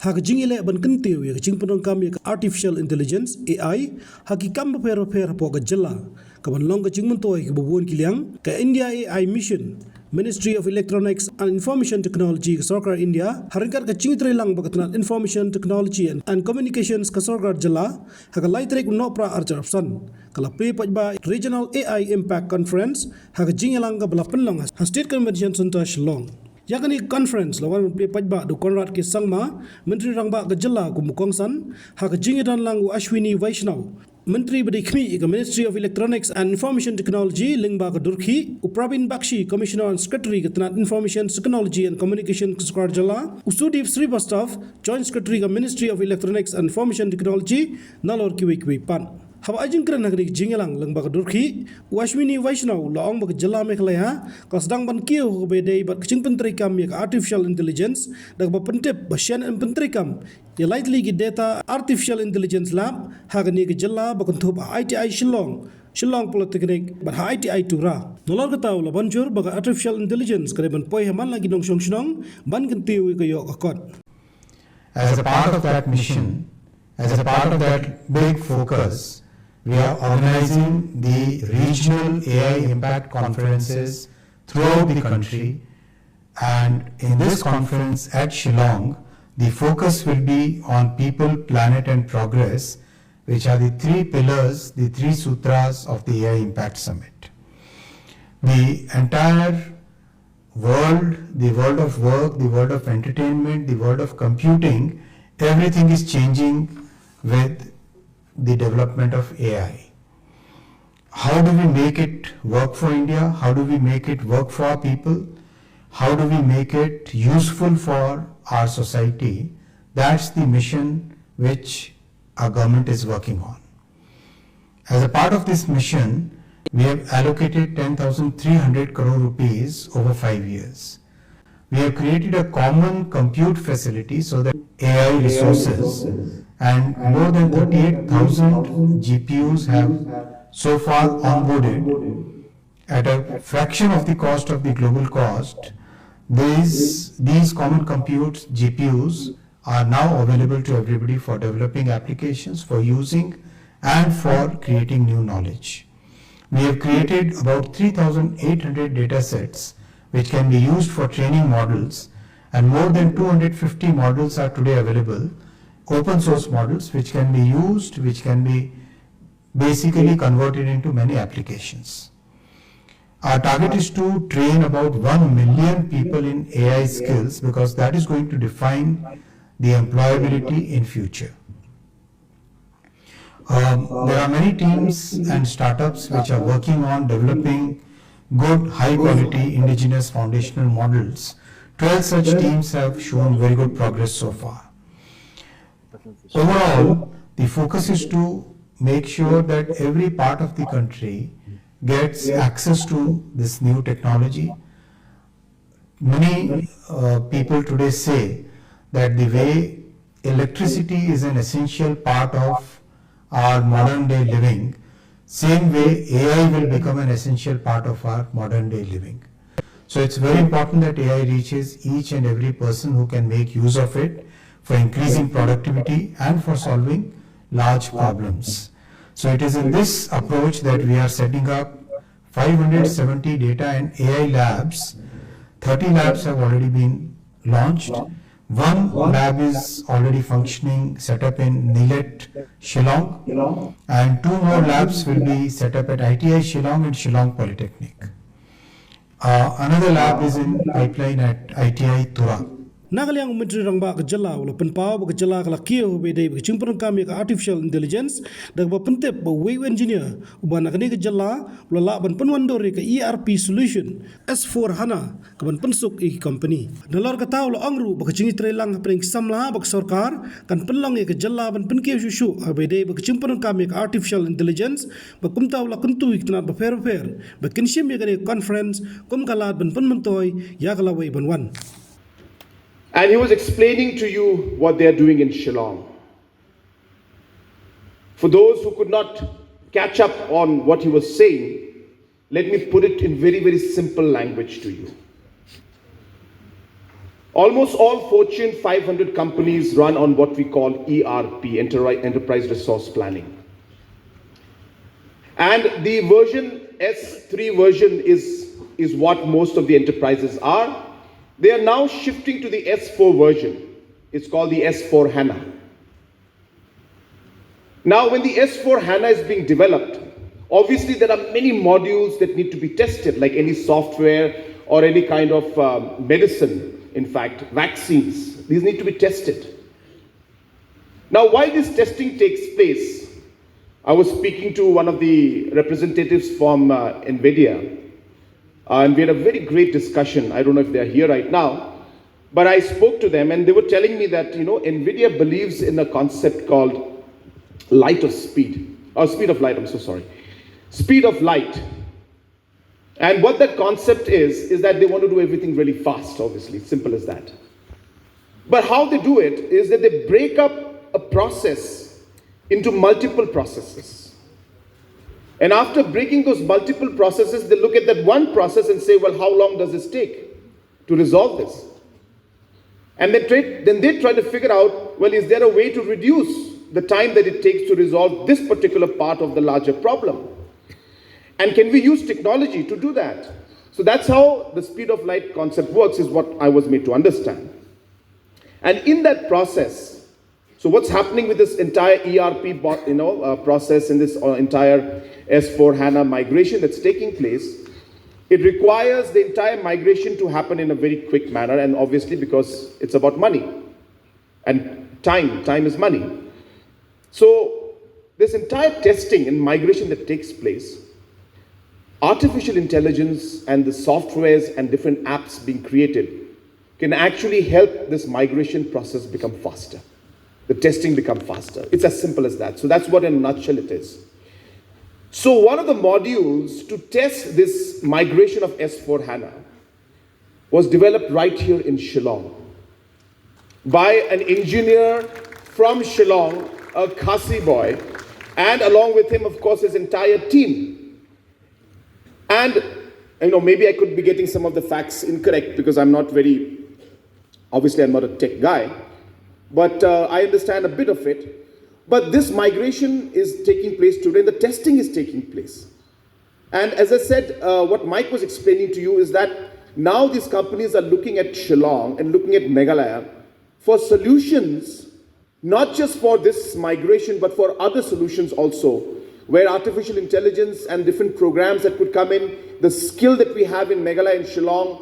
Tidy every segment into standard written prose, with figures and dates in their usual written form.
hak jingile ban kentiu ya Jingpyndonkam ya artificial intelligence AI haki kam per po ga Jylla ka ban long ka jingmentoi ka bubuan kiliang ka India AI mission Ministry of Electronics and Information Technology ka Sarkar India haringkat ka jingitri lang bagatnal Information Technology and Communications ka Sarkar Jylla haka laitrek nopra arjarapsan kala pe pajba Regional AI Impact Conference haka jingilang ka balapan lang ha State Convention Center Shillong yakani conference lawan pe pajba do konrad ke sangma menteri rangba ka Jylla ku mukongsan haka jingidan lang Ashwini Vaishnaw Menteri Bidikmi ke Ministry of Electronics and Information Technology Lingba ke Durki Uprabin Bakshi Commissioner and Secretary ke Tenat Information Technology and Communication ke Sarkar Jylla Usudip Srivastava Joint Secretary ke Ministry of Electronics and Information Technology Nalor Kiwi Pan Haba ajingkran nagri jingelang Lingba ke Durki Ashwini Vaishnaw laong ba ke Jylla Meghalaya kasdang ban Kiew ke bedai bat Jingpyndonkam ya artificial intelligence dak ba pentep ba Shen and Jingpyndonkam ya lightly ki data artificial intelligence lab hagani ke Jylla bakanthop ITI Shillong Polytechnic but ITI Tura nolor ka taw la banjur baga artificial intelligence kare ban poi haman lagi dong song ban kentiu ke yo akot. As a part of that mission, as a part of that big focus, we are organizing the regional AI impact conferences throughout the country, and in this conference at Shillong, the focus will be on people, planet and progress, which are the three pillars, the three sutras of the AI Impact Summit. The entire world, the world of work, the world of entertainment, the world of computing, everything is changing with the development of AI. How do we make it work for India? How do we make it work for our people? How do we make it useful for our society? That's the mission which our government is working on. As a part of this mission, we have allocated 10,300 crore rupees over 5 years. We have created a common compute facility so that AI resources and more than 38,000 GPUs have so far onboarded at a fraction of the cost of the global cost. These common compute GPUs are now available to everybody for developing applications, for using and for creating new knowledge. We have created about 3,800 data sets which can be used for training models, and more than 250 models are today available, open source models which can be used, which can be basically converted into many applications. Our target is to train about 1 million people in AI skills because that is going to define the employability in future. There are many teams and startups which are working on developing good, high quality indigenous foundational models. 12 such teams have shown very good progress so far. Overall, the focus is to make sure that every part of the country gets access to this new technology. Many people today say that the way electricity is an essential part of our modern day living, same way AI will become an essential part of our modern day living. So it's very important that AI reaches each and every person who can make use of it for increasing productivity and for solving large problems. So it is in this approach that we are setting up 570 data and AI labs. 30 labs have already been launched. One lab is already functioning, set up in Nilet, Shillong, and 2 more labs will be set up at ITI Shillong and Shillong Polytechnic. Another lab is in pipeline at ITI Tura. Nagaliang Menteri Rangba ke Jylla wala penpau ke Jylla ke Kiew bedai ke Jingpyndonkam ya artificial intelligence dak ba pentep ba wave engineer uban nakani ke Jylla wala la ban penwandor ke ERP solution S4 HANA ke ban pensuk i company dalar ka taw la angru ba ke jingitrai lang pring samla ba ke sarkar kan penlang ke Jylla ban penkiew shushu bedai ba ke Jingpyndonkam ya artificial intelligence ba kumtaw la kuntu iknat ba fair ba kinshim ya ke conference kum kalat ban penmentoi ya kala wei ban wan. And he was explaining to you what they are doing in Shillong. For those who could not catch up on what he was saying, let me put it in very, very simple language to you. Almost all Fortune 500 companies run on what we call ERP, Enterprise Resource Planning. And the version S3 version is what most of the enterprises are. They are now shifting to the S4 version. It's called the S4 HANA. Now, when the S4 HANA is being developed, obviously there are many modules that need to be tested, like any software or any kind of medicine. In fact, vaccines, these need to be tested. Now, while this testing takes place, I was speaking to one of the representatives from NVIDIA, and we had a very great discussion. I don't know if they're here right now, but I spoke to them and they were telling me that, NVIDIA believes in a concept called light of speed, or speed of light, I'm so sorry. Speed of light. And what that concept is that they want to do everything really fast, obviously, simple as that. But how they do it is that they break up a process into multiple processes. And after breaking those multiple processes, they look at that one process and say, well, how long does this take to resolve this? And then they try to figure out, well, is there a way to reduce the time that it takes to resolve this particular part of the larger problem? And can we use technology to do that? So that's how the speed of light concept works, is what I was made to understand. And in that process, so what's happening with this entire ERP process and this entire S4 HANA migration that's taking place, it requires the entire migration to happen in a very quick manner, and obviously because it's about money and time is money. So this entire testing and migration that takes place, artificial intelligence and the softwares and different apps being created can actually help this migration process become faster, the testing become faster. It's as simple as that. So that's what in a nutshell it is. So one of the modules to test this migration of S4 HANA was developed right here in Shillong by an engineer from Shillong, a Khasi boy, and along with him, of course, his entire team. And, maybe I could be getting some of the facts incorrect because I'm not obviously I'm not a tech guy, but I understand a bit of it. But this migration is taking place today, and the testing is taking place. And as I said, what Mike was explaining to you is that now these companies are looking at Shillong and looking at Meghalaya for solutions, not just for this migration, but for other solutions also, where artificial intelligence and different programs that could come in, the skill that we have in Meghalaya and Shillong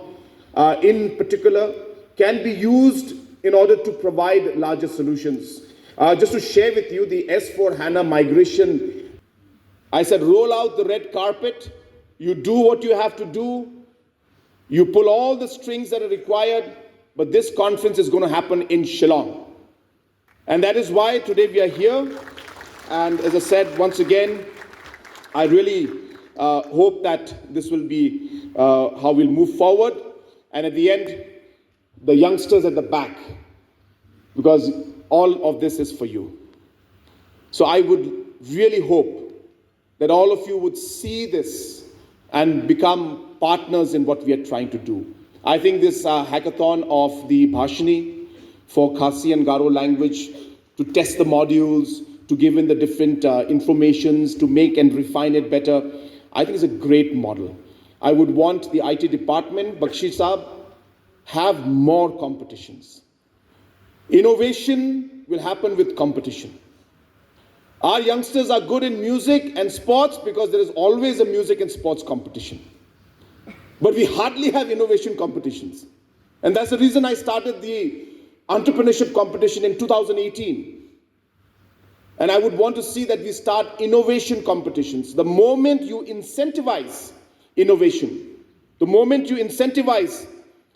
in particular, can be used in order to provide larger solutions. Just to share with you the S4 HANA migration, I said roll out the red carpet, you do what you have to do, you pull all the strings that are required, but this conference is going to happen in Shillong. And that is why today we are here. And as I said, once again, I really hope that this will be how we'll move forward. And at the end, the youngsters at the back, because all of this is for you. So I would really hope that all of you would see this and become partners in what we are trying to do. I think this hackathon of the Bhashini for Khasi and Garo language, to test the modules, to give in the different informations, to make and refine it better, I think is a great model. I would want the IT department, Bakshi Saab, have more competitions. Innovation will happen with competition. Our youngsters are good in music and sports because there is always a music and sports competition. But we hardly have innovation competitions. And that's the reason I started the entrepreneurship competition in 2018. And I would want to see that we start innovation competitions. The moment you incentivize innovation, the moment you incentivize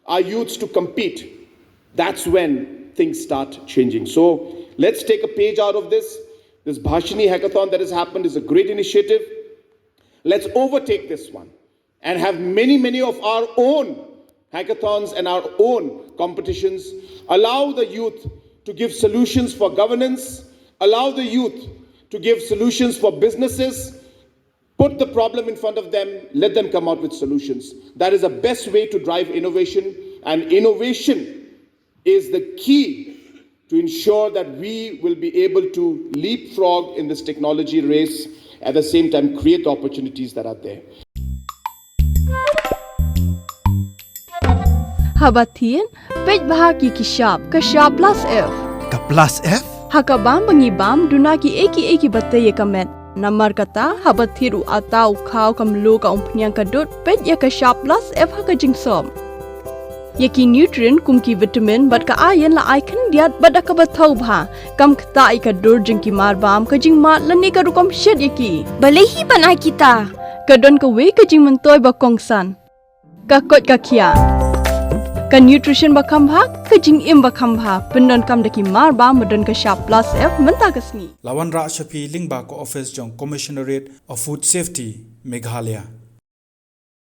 our youths to compete, that's when things start changing. So let's take a page out of this. This Bhashini hackathon that has happened is a great initiative. Let's overtake this one and have many, many of our own hackathons and our own competitions. Allow the youth to give solutions for governance. Allow the youth to give solutions for businesses. Put the problem in front of them. Let them come out with solutions. That is the best way to drive innovation. And innovation is the key to ensure that we will be able to leapfrog in this technology race, at the same time create the opportunities that are there. Habatin, pej bahagi kishap plus F. Ka plus F? Hakabam bangibam dunaki eki bataya kamet. Namar kata habathiru atau kau kamlu ka umpnyang kadut pej ya kishap plus F haka jingsom. Yaki nutrient kumki vitamin bat ka ayan la aikan diat bada ka bathau bha kam kta ika dur jingki marbam ka jingmat lani ka rukom shed yaki balehi banai kita kadon ka we ka jing mentoy ba kongsan ka kot ka kia ka nutrition ba khambha ka jing im ba khambha pendon kam daki marbam madon ka sharp plus F menta kasni Lawan Ra Shafi Lingba ko office jong Commissionerate of Food Safety Meghalaya.